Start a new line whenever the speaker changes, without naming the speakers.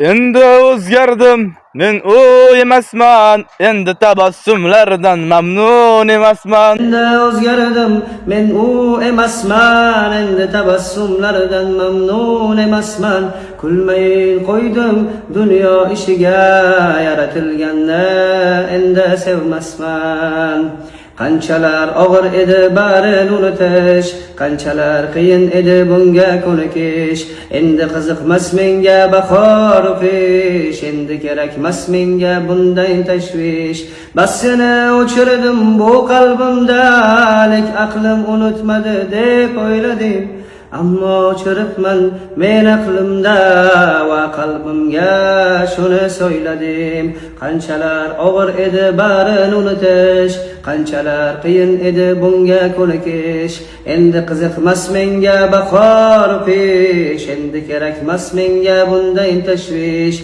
Endi o'zgardim, men u emasman, endi tabassumlardan mamnun emasman.
Endi o'zgardim, men u emasman, endi tabassumlardan mamnun emasman. Kulmayin qo'ydim dunyo ishiga, yaratilganda endi sevmasman. Qanchalar og'ir edi barini unutish, qanchalar qiyin edi bunga ko'nikish. Endi qiziqmas menga bahor qish, endi kerakmas menga bunday tashvish. Bas seni o'chirdim bu qalbimda, lek aqlim unutmadi deb o'yladim. Ammo o'chiribman men aqlimda va qalbimga shuni so'yladim. Qanchalar og'ir edi barini unutish, qanchalar qiyin edi bunga ko'nikish. Endi qiziqmas menga bahor qish, endi kerakmas menga bunday tashvish.